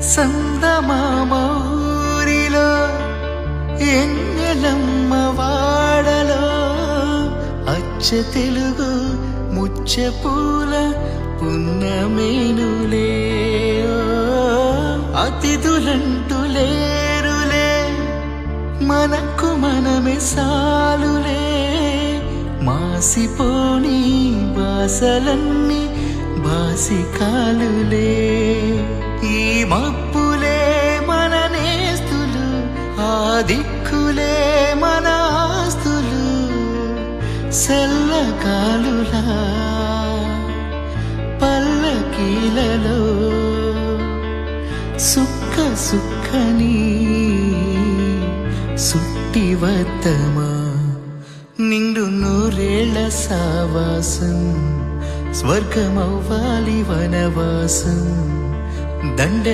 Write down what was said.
సందమామ ఊరిలో ఎన్నెలమ్మ వాడలో అచ్చ తెలుగు ముచ్చ పూల పున్నమేనులే అతిథులంటూ లేరులే మనకు మనమే సాలులే మాసిపోని బాసలన్నీ బాసికాలులే ఈ మబ్బులే మన నేస్తులు ఆ దిక్కులే మన ఆస్తులు సెల్లకాలులా పల్లకీలలో సుక్క సుక్కని సుట్టివద్దమా నిండు నూరేళ్ల సావాసం స్వర్గమవ్వాలి వనవాసం దండ